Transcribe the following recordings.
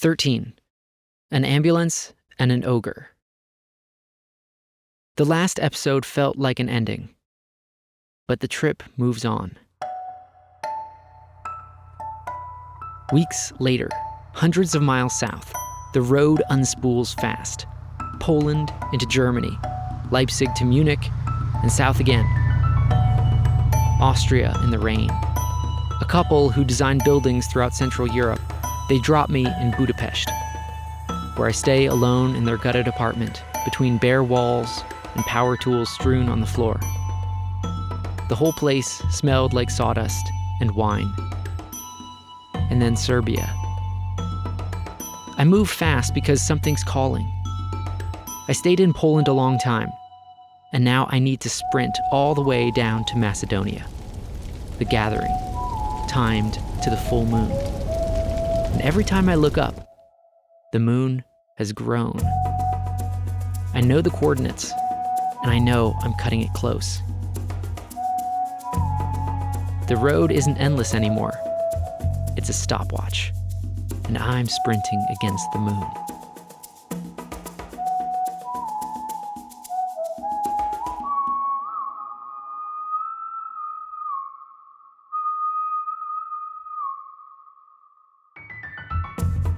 13. An ambulance and an ogre. The last episode felt like an ending, but the trip moves on. Weeks later, hundreds of miles south, the road unspools fast. Poland into Germany, Leipzig to Munich, and south again. Austria in the rain. A couple who designed buildings throughout Central Europe, they drop me in Budapest, where I stay alone in their gutted apartment between bare walls and power tools strewn on the floor. The whole place smelled like sawdust and wine. And then Serbia. I move fast because something's calling. I stayed in Poland a long time, and now I need to sprint all the way down to Macedonia. The gathering, timed to the full moon. And every time I look up, the moon has grown. I know the coordinates, and I know I'm cutting it close. The road isn't endless anymore. It's a stopwatch, and I'm sprinting against the moon.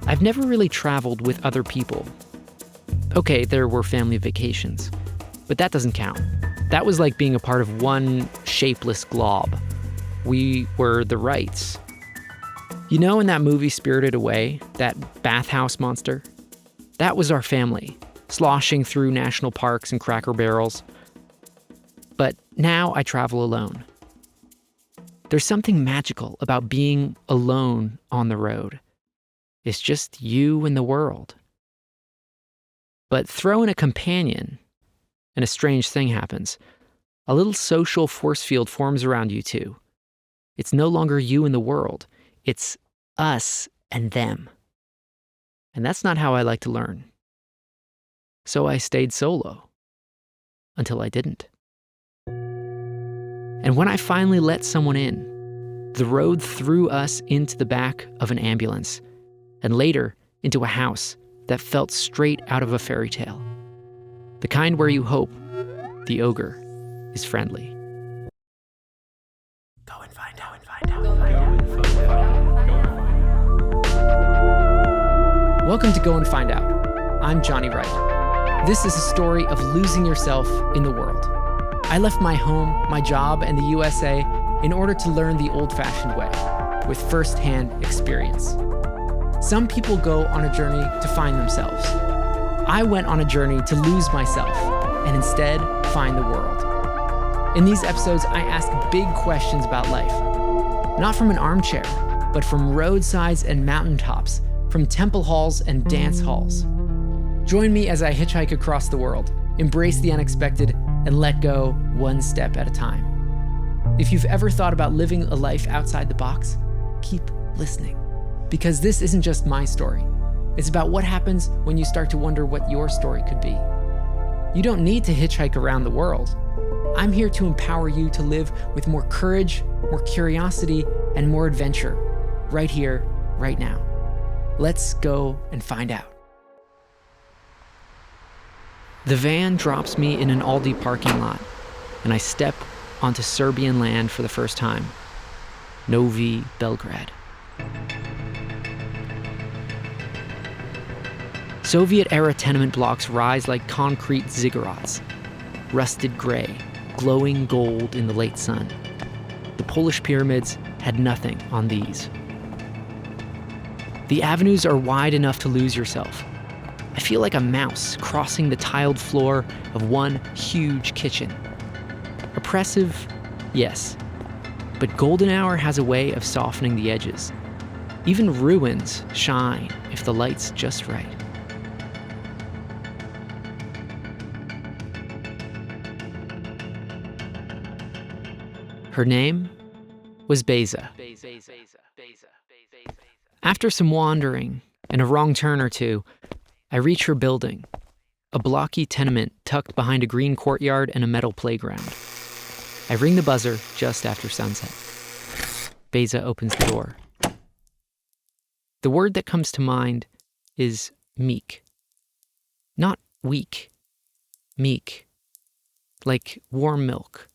I've never really traveled with other people. Okay, there were family vacations, but that doesn't count. That was like being a part of one shapeless glob. We were the Wrights. You know in that movie Spirited Away, that bathhouse monster? That was our family, sloshing through national parks and Cracker Barrels. But now I travel alone. There's something magical about being alone on the road. It's just you and the world. But throw in a companion, and a strange thing happens. A little social force field forms around you two. It's no longer you and the world. It's us and them. And that's not how I like to learn. So I stayed solo. Until I didn't. And when I finally let someone in, the road threw us into the back of an ambulance, and later into a house that felt straight out of a fairy tale. The kind where you hope the ogre is friendly. Go and find out. Welcome to Go and Find Out. I'm Jonny Wright. This is a story of losing yourself in the world. I left my home, my job, and the USA in order to learn the old-fashioned way, with first-hand experience. Some people go on a journey to find themselves. I went on a journey to lose myself and instead find the world. In these episodes, I ask big questions about life. Not from an armchair, but from roadsides and mountaintops, from temple halls and dance halls. Join me as I hitchhike across the world, embrace the unexpected, and let go one step at a time. If you've ever thought about living a life outside the box, keep listening. Because this isn't just my story. It's about what happens when you start to wonder what your story could be. You don't need to hitchhike around the world. I'm here to empower you to live with more courage, more curiosity, and more adventure, right here, right now. Let's go and find out. The van drops me in an Aldi parking lot, and I step onto Serbian land for the first time. Novi Belgrade. Soviet-era tenement blocks rise like concrete ziggurats, rusted gray, glowing gold in the late sun. The Polish pyramids had nothing on these. The avenues are wide enough to lose yourself. I feel like a mouse crossing the tiled floor of one huge kitchen. Oppressive, yes, but golden hour has a way of softening the edges. Even ruins shine if the light's just right. Her name was Beyza. After some wandering and a wrong turn or two, I reach her building, a blocky tenement tucked behind a green courtyard and a metal playground. I ring the buzzer just after sunset. Beyza opens the door. The word that comes to mind is meek. Not weak. Meek. Like warm milk.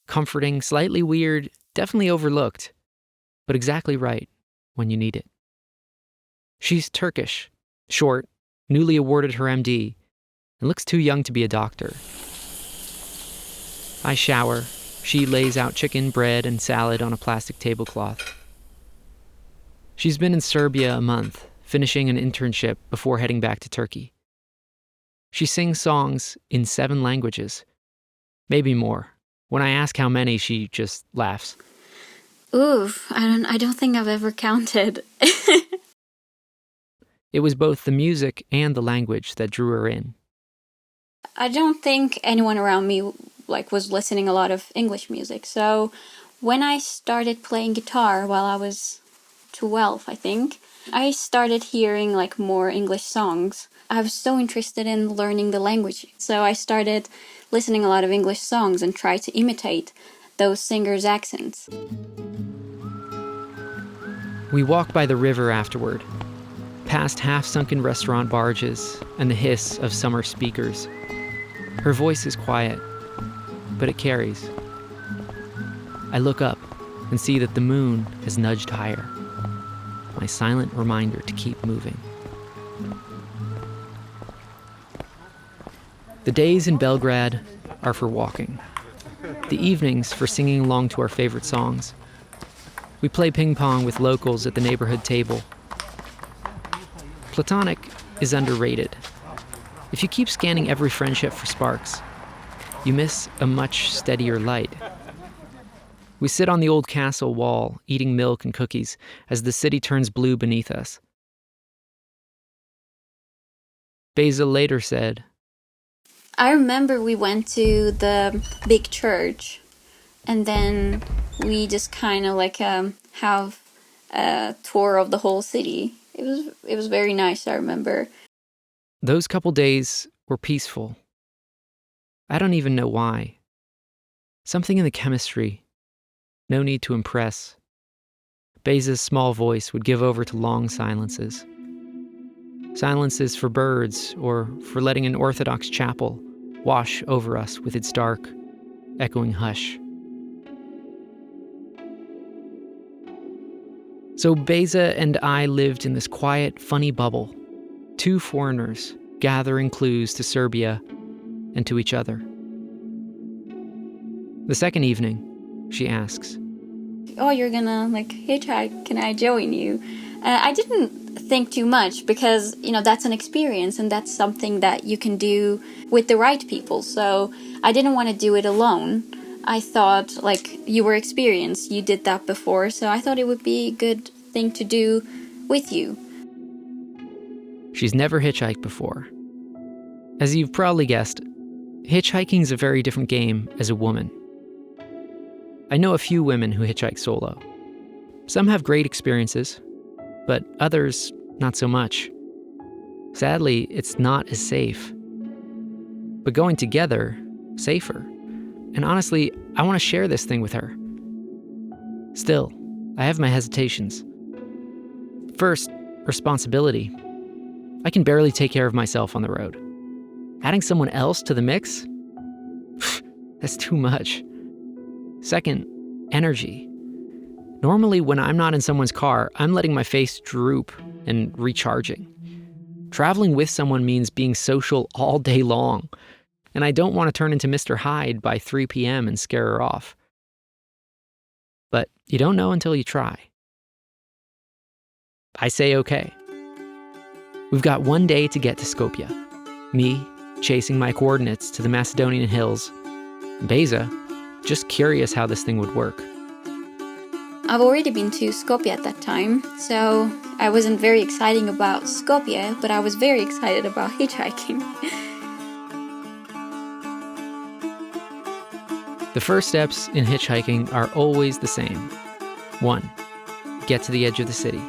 Comforting, slightly weird, definitely overlooked, but exactly right when you need it. She's Turkish, short, newly awarded her MD, and looks too young to be a doctor. I shower. She lays out chicken, bread, and salad on a plastic tablecloth. She's been in Serbia a month, finishing an internship before heading back to Turkey. She sings songs in 7 languages, maybe more. When I ask how many, she just laughs. Oof, I don't think I've ever counted. It was both the music and the language that drew her in. I don't think anyone around me was listening a lot of English music. So when I started playing guitar while I was 12, I think, I started hearing more English songs. I was so interested in learning the language. So I started listening a lot of English songs and tried to imitate those singers' accents. We walk by the river afterward, past half-sunken restaurant barges and the hiss of summer speakers. Her voice is quiet, but it carries. I look up and see that the moon has nudged higher, my silent reminder to keep moving. The days in Belgrade are for walking. The evenings for singing along to our favorite songs. We play ping pong with locals at the neighborhood table. Platonic is underrated. If you keep scanning every friendship for sparks, you miss a much steadier light. We sit on the old castle wall, eating milk and cookies as the city turns blue beneath us. Beyza later said, I remember we went to the big church, and then we just kind of have a tour of the whole city. It was very nice, I remember. Those couple days were peaceful. I don't even know why. Something in the chemistry. No need to impress. Beyza's small voice would give over to long silences. Silences for birds or for letting an Orthodox chapel wash over us with its dark, echoing hush. So Beyza and I lived in this quiet, funny bubble. 2 foreigners gathering clues to Serbia and to each other. The second evening, she asks, "Oh, you're gonna hitchhike, can I join you?" I didn't think too much because, that's an experience and that's something that you can do with the right people. So I didn't want to do it alone. I thought, you were experienced, you did that before, so I thought it would be a good thing to do with you. She's never hitchhiked before. As you've probably guessed, hitchhiking's a very different game as a woman. I know a few women who hitchhike solo. Some have great experiences, but others not so much. Sadly, it's not as safe. But going together, safer. And honestly, I want to share this thing with her. Still, I have my hesitations. First, responsibility. I can barely take care of myself on the road. Adding someone else to the mix? That's too much. Second, energy. Normally, when I'm not in someone's car, I'm letting my face droop and recharging. Traveling with someone means being social all day long, and I don't want to turn into Mr. Hyde by 3 p.m. and scare her off. But you don't know until you try. I say okay. We've got 1 day to get to Skopje. Me, chasing my coordinates to the Macedonian hills. Beyza, just curious how this thing would work. I've already been to Skopje at that time, so I wasn't very excited about Skopje, but I was very excited about hitchhiking. The first steps in hitchhiking are always the same. 1, get to the edge of the city.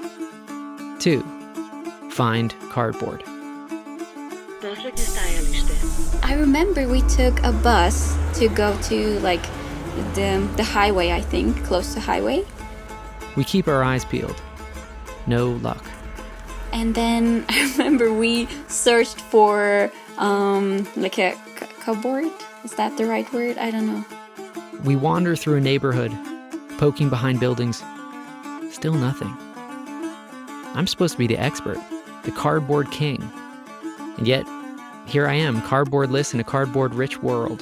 2, find cardboard. I remember we took a bus to go to the highway, I think, close to highway. We keep our eyes peeled. No luck. And then I remember we searched for like a cupboard. Is that the right word? I don't know. We wander through a neighborhood, poking behind buildings. Still nothing. I'm supposed to be the expert, the cardboard king. And yet, here I am, cardboardless in a cardboard-rich world.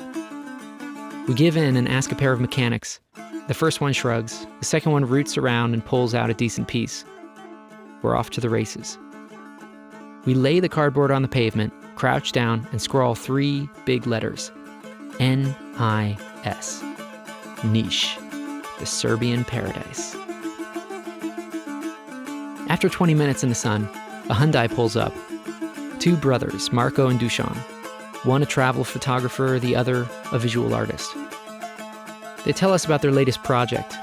We give in and ask a pair of mechanics. The first one shrugs, the second one roots around and pulls out a decent piece. We're off to the races. We lay the cardboard on the pavement, crouch down, and scrawl 3 big letters. N-I-S. Niche. The Serbian paradise. After 20 minutes in the sun, a Hyundai pulls up. 2 brothers, Marco and Dusan. One a travel photographer, the other a visual artist. They tell us about their latest project,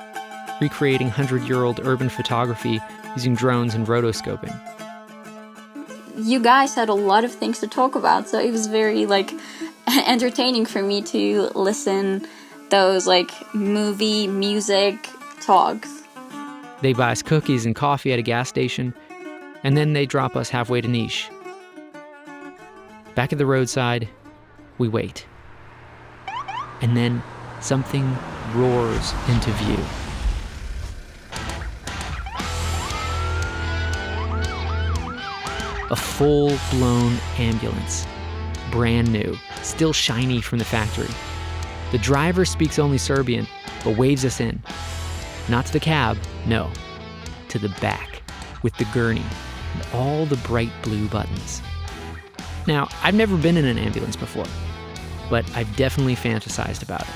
recreating 100-year-old urban photography using drones and rotoscoping. You guys had a lot of things to talk about, so it was very entertaining for me to listen those movie music talks. They buy us cookies and coffee at a gas station, and then they drop us halfway to Niche. Back at the roadside, we wait. And then something roars into view. A full-blown ambulance. Brand new, still shiny from the factory. The driver speaks only Serbian, but waves us in. Not to the cab, no. To the back, with the gurney and all the bright blue buttons. Now, I've never been in an ambulance before, but I've definitely fantasized about it.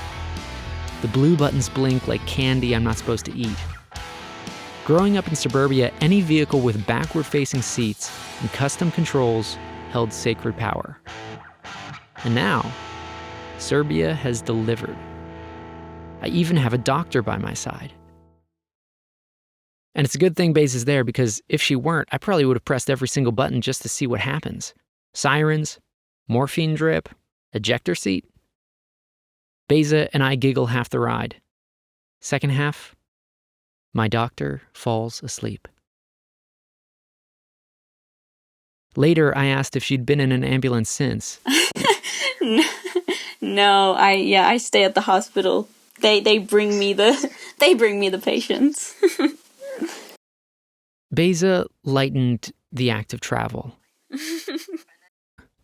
The blue buttons blink like candy I'm not supposed to eat. Growing up in suburbia, any vehicle with backward-facing seats and custom controls held sacred power. And now, Serbia has delivered. I even have a doctor by my side. And it's a good thing Beyza's there, because if she weren't, I probably would have pressed every single button just to see what happens. Sirens, morphine drip, ejector seat. Beyza and I giggle half the ride. Second half, my doctor falls asleep. Later, I asked if she'd been in an ambulance since. No, I stay at the hospital. They bring me the patients. Beyza lightened the act of travel.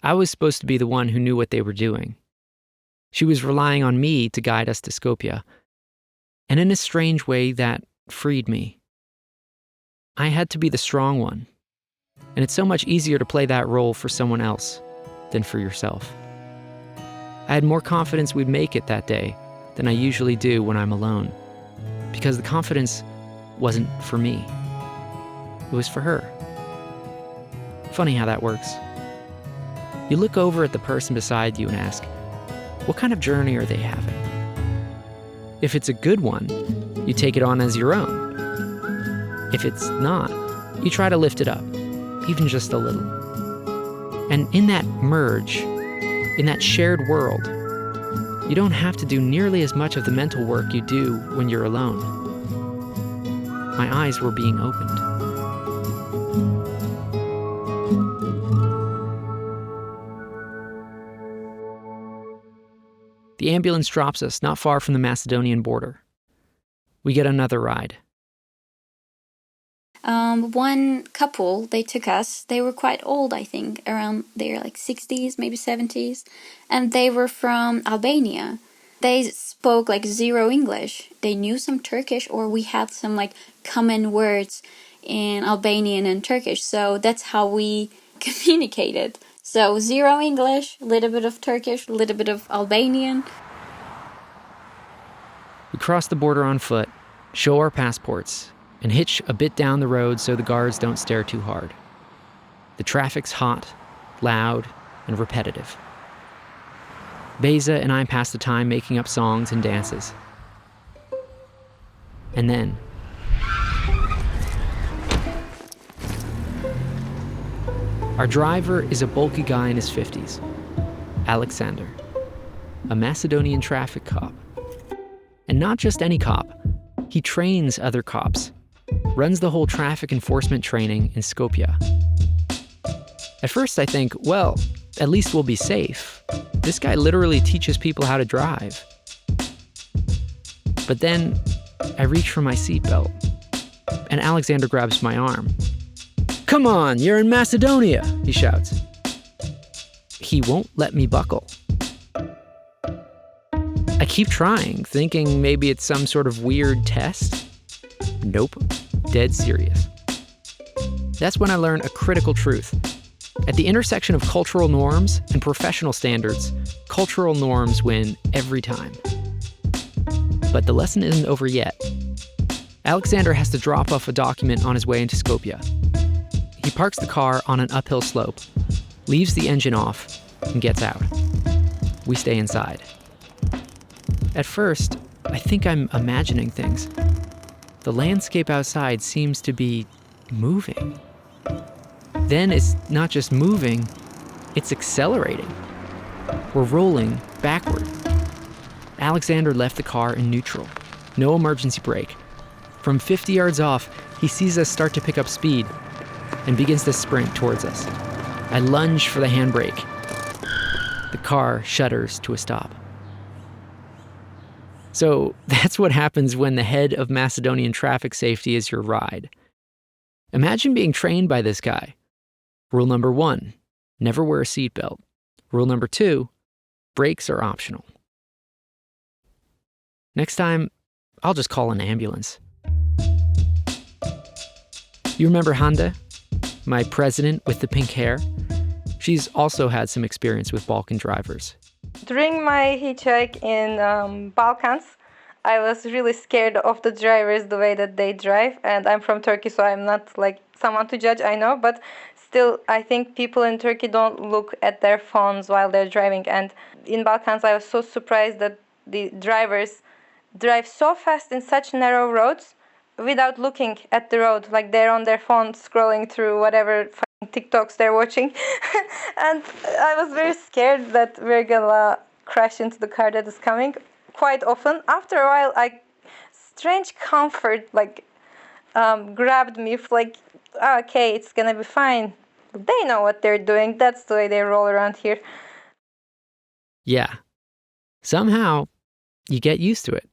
I was supposed to be the one who knew what they were doing. She was relying on me to guide us to Skopje. And in a strange way, that freed me. I had to be the strong one. And it's so much easier to play that role for someone else than for yourself. I had more confidence we'd make it that day than I usually do when I'm alone. Because the confidence wasn't for me. It was for her. Funny how that works. You look over at the person beside you and ask, what kind of journey are they having? If it's a good one, you take it on as your own. If it's not, you try to lift it up, even just a little. And in that merge, in that shared world, you don't have to do nearly as much of the mental work you do when you're alone. My eyes were being opened. The ambulance drops us not far from the Macedonian border. We get another ride. One couple, they took us. They were quite old, I think, around their 60s, maybe 70s. And they were from Albania. They spoke zero English. They knew some Turkish, or we had some common words in Albanian and Turkish. So that's how we communicated. So 0 English, a little bit of Turkish, a little bit of Albanian. We cross the border on foot, show our passports, and hitch a bit down the road so the guards don't stare too hard. The traffic's hot, loud, and repetitive. Beyza and I pass the time making up songs and dances. And then, our driver is a bulky guy in his 50s, Alexander, a Macedonian traffic cop. And not just any cop, he trains other cops runs the whole traffic enforcement training in Skopje. At first I think, well, at least we'll be safe. This guy literally teaches people how to drive. But then I reach for my seatbelt, and Alexander grabs my arm. "Come on, you're in Macedonia," he shouts. He won't let me buckle. I keep trying, thinking maybe it's some sort of weird test. Nope, dead serious. That's when I learned a critical truth. At the intersection of cultural norms and professional standards, cultural norms win every time. But the lesson isn't over yet. Alexander has to drop off a document on his way into Skopje. He parks the car on an uphill slope, leaves the engine off, and gets out. We stay inside. At first, I think I'm imagining things. The landscape outside seems to be moving. Then it's not just moving, it's accelerating. We're rolling backward. Alexander left the car in neutral. No emergency brake. From 50 yards off, he sees us start to pick up speed and begins to sprint towards us. I lunge for the handbrake. The car shudders to a stop. So that's what happens when the head of Macedonian traffic safety is your ride. Imagine being trained by this guy. Rule number 1, never wear a seatbelt. Rule number 2, brakes are optional. Next time, I'll just call an ambulance. You remember Hande, my president with the pink hair? She's also had some experience with Balkan drivers. During my hitchhike in Balkans, I was really scared of the drivers, the way that they drive. And I'm from Turkey, so I'm not like someone to judge, I know. But still, I think people in Turkey don't look at their phones while they're driving. And in Balkans, I was so surprised that the drivers drive so fast in such narrow roads without looking at the road. Like they're on their phone scrolling through whatever TikToks they're watching. And I was very scared that we're gonna crash into the car that is coming. Quite often, after a while, strange comfort grabbed me. Okay, it's gonna be fine. They know what they're doing. That's the way they roll around here. Yeah. Somehow, you get used to it.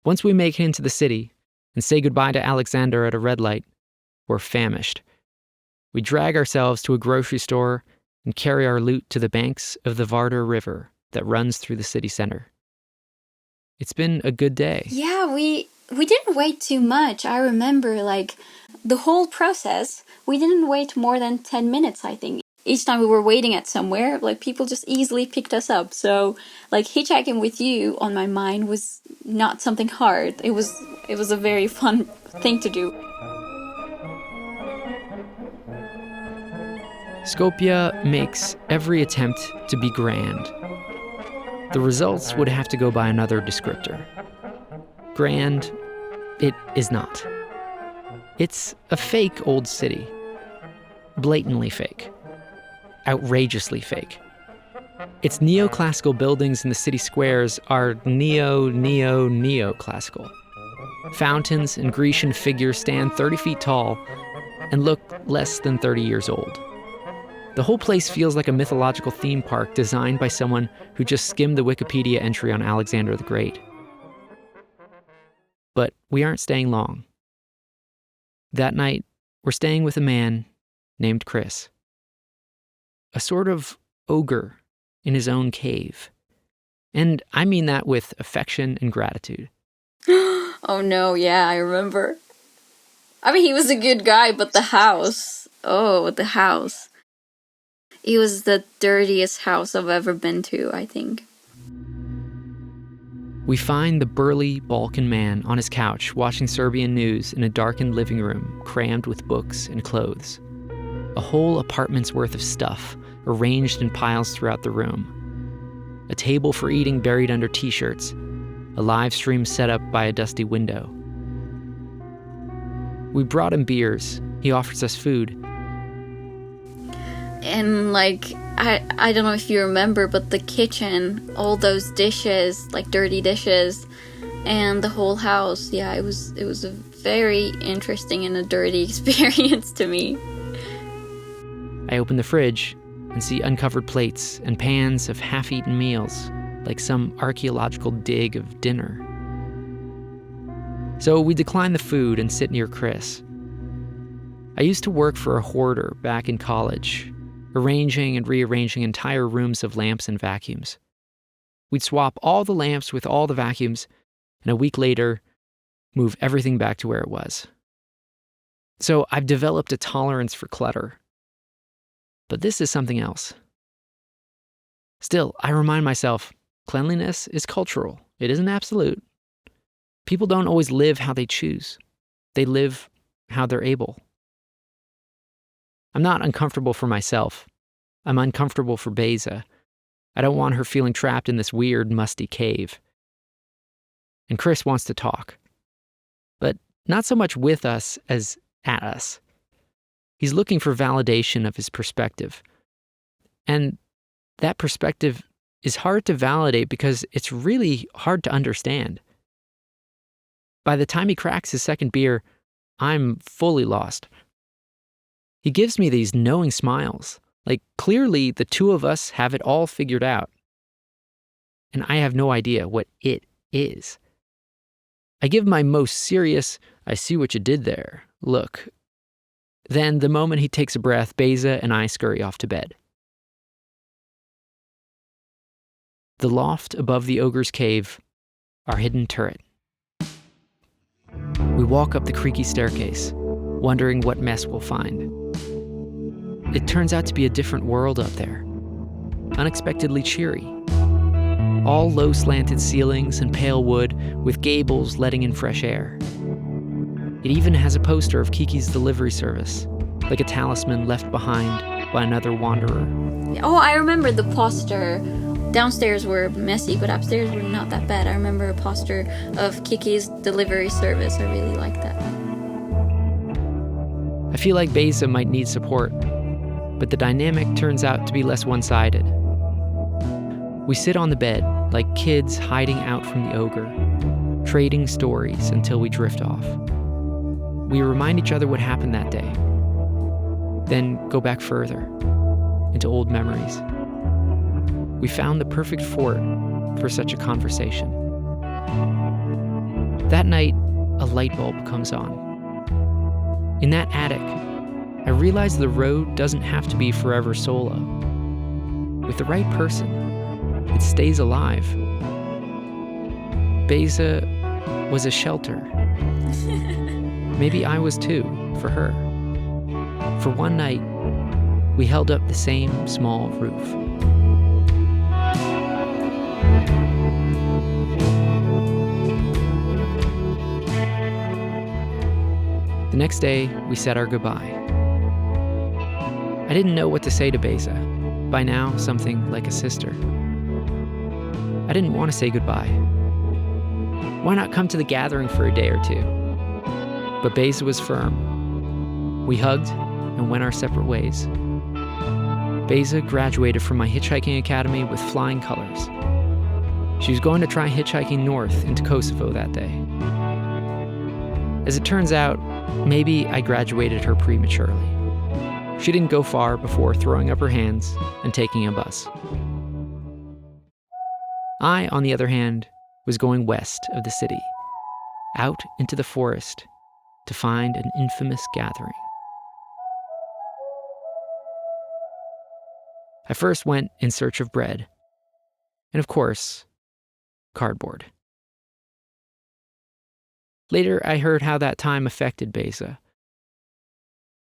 Once we make it into the city and say goodbye to Alexander at a red light, we're famished. We drag ourselves to a grocery store and carry our loot to the banks of the Vardar River that runs through the city center. It's been a good day. Yeah, we didn't wait too much. I remember, the whole process, we didn't wait more than 10 minutes, I think. Each time we were waiting at somewhere, people just easily picked us up. So, hitchhiking with you on my mind was not something hard. It was a very fun thing to do. Skopje makes every attempt to be grand. The results would have to go by another descriptor. Grand, it is not. It's a fake old city. Blatantly fake. Outrageously fake. Its neoclassical buildings in the city squares are neoclassical. Fountains and Grecian figures stand 30 feet tall and look less than 30 years old. The whole place feels like a mythological theme park designed by someone who just skimmed the Wikipedia entry on Alexander the Great. But we aren't staying long. That night, we're staying with a man named Chris. A sort of ogre in his own cave. And I mean that with affection and gratitude. Oh no, yeah, I remember. I mean, he was a good guy, but the house. Oh, the house. It was the dirtiest house I've ever been to, I think. We find the burly Balkan man on his couch watching Serbian news in a darkened living room crammed with books and clothes. A whole apartment's worth of stuff arranged in piles throughout the room. A table for eating buried under t-shirts. A live stream set up by a dusty window. We brought him beers. He offers us food. And I don't know if you remember, but the kitchen, all those dishes, dirty dishes, and the whole house. Yeah, it was a very interesting and a dirty experience to me. I open the fridge and see uncovered plates and pans of half-eaten meals, like some archaeological dig of dinner. So we decline the food and sit near Chris. I used to work for a hoarder back in college, arranging and rearranging entire rooms of lamps and vacuums. We'd swap all the lamps with all the vacuums, and a week later, move everything back to where it was. So I've developed a tolerance for clutter. But this is something else. Still, I remind myself, cleanliness is cultural. It isn't absolute. People don't always live how they choose. They live how they're able. I'm not uncomfortable for myself. I'm uncomfortable for Beyza. I don't want her feeling trapped in this weird, musty cave. And Chris wants to talk. But not so much with us as at us. He's looking for validation of his perspective. And that perspective is hard to validate because it's really hard to understand. By the time he cracks his second beer, I'm fully lost. He gives me these knowing smiles, like clearly the two of us have it all figured out. And I have no idea what it is. I give my most serious, I see what you did there, look. Then, the moment he takes a breath, Beyza and I scurry off to bed. The loft above the ogre's cave, our hidden turret. We walk up the creaky staircase, wondering what mess we'll find. It turns out to be a different world up there, unexpectedly cheery. All low slanted ceilings and pale wood with gables letting in fresh air. It even has a poster of Kiki's delivery service, like a talisman left behind by another wanderer. Oh, I remember the poster. Downstairs were messy, but upstairs were not that bad. I remember a poster of Kiki's delivery service. I really liked that. I feel like Beyza might need support, but the dynamic turns out to be less one-sided. We sit on the bed like kids hiding out from the ogre, trading stories until we drift off. We remind each other what happened that day, then go back further into old memories. We found the perfect fort for such a conversation. That night, a light bulb comes on. In that attic, I realize the road doesn't have to be forever solo. With the right person, it stays alive. Beyza was a shelter. Maybe I was too, for her. For one night, we held up the same small roof. The next day, we said our goodbye. I didn't know what to say to Beyza. By now, something like a sister. I didn't want to say goodbye. Why not come to the gathering for a day or two? But Beyza was firm. We hugged and went our separate ways. Beyza graduated from my hitchhiking academy with flying colors. She was going to try hitchhiking north into Kosovo that day. As it turns out, maybe I graduated her prematurely. She didn't go far before throwing up her hands and taking a bus. I, on the other hand, was going west of the city, out into the forest to find an infamous gathering. I first went in search of bread, and of course, cardboard. Later, I heard how that time affected Beyza.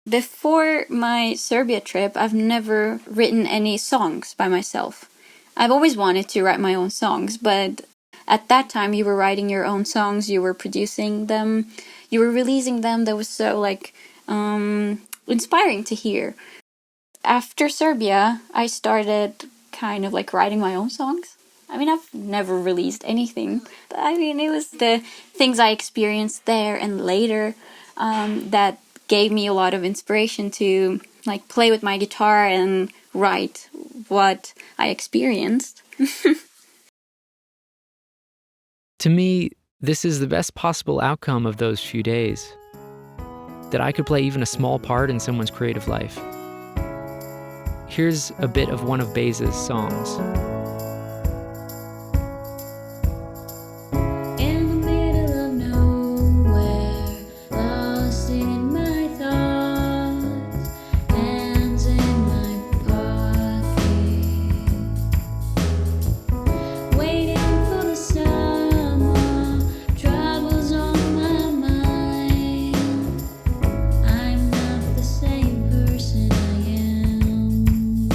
Before my Serbia trip, I've never written any songs by myself. I've always wanted to write my own songs, but at that time you were writing your own songs, you were producing them, you were releasing them. That was so inspiring to hear. After Serbia, I started kind of like writing my own songs. I mean, I've never released anything, but I mean, it was the things I experienced there and later that gave me a lot of inspiration to like play with my guitar and write what I experienced. To me, This is the best possible outcome of those few days, that I could play even a small part in someone's creative life. Here's a bit of one of Beyza's songs. In the middle of nowhere, lost in my thoughts, hands in my pocket, waiting for the summer, troubles on my mind. I'm not the same person I am.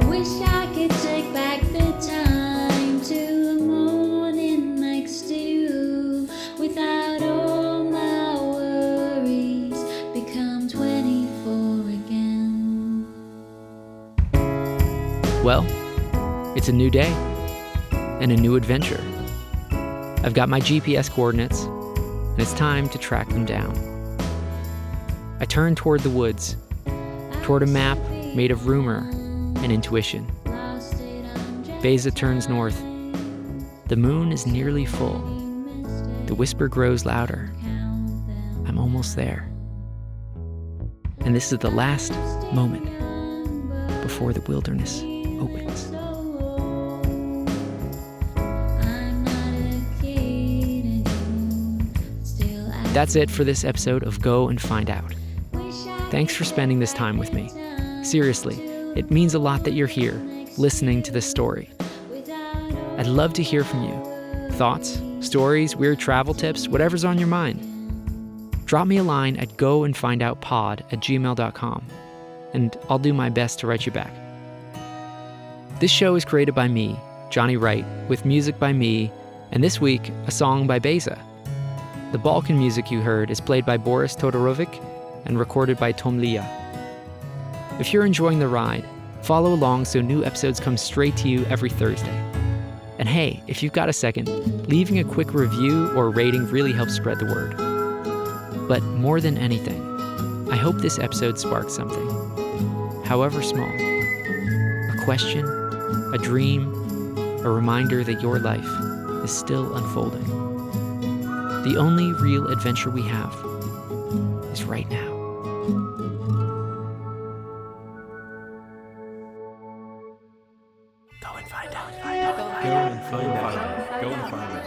Wish I could take back the time to the morning next to you, without all my worries, become 24 again. Well, it's a new day and a new adventure. I've got my GPS coordinates, and it's time to track them down. I turn toward the woods, toward a map made of rumor and intuition. Beyza turns north. The moon is nearly full. The whisper grows louder. I'm almost there. And this is the last moment before the wilderness opens. I'm not a kid anymore, still I That's it for this episode of Go and Find Out. Thanks for spending this time with me. Seriously, it means a lot that you're here, listening to this story. I'd love to hear from you. Thoughts, stories, weird travel tips, whatever's on your mind. Drop me a line at goandfindoutpod@gmail.com, and I'll do my best to write you back. This show is created by me, Jonny Wright, with music by me, and this week, a song by Beyza. The Balkan music you heard is played by Boris Todorovic and recorded by Tomlija. If you're enjoying the ride, follow along so new episodes come straight to you every Thursday. And hey, if you've got a second, leaving a quick review or rating really helps spread the word. But more than anything, I hope this episode sparks something, however small. A question, a dream, a reminder that your life is still unfolding. The only real adventure we have is right now. Go and find out. Go and find out. Go and find out.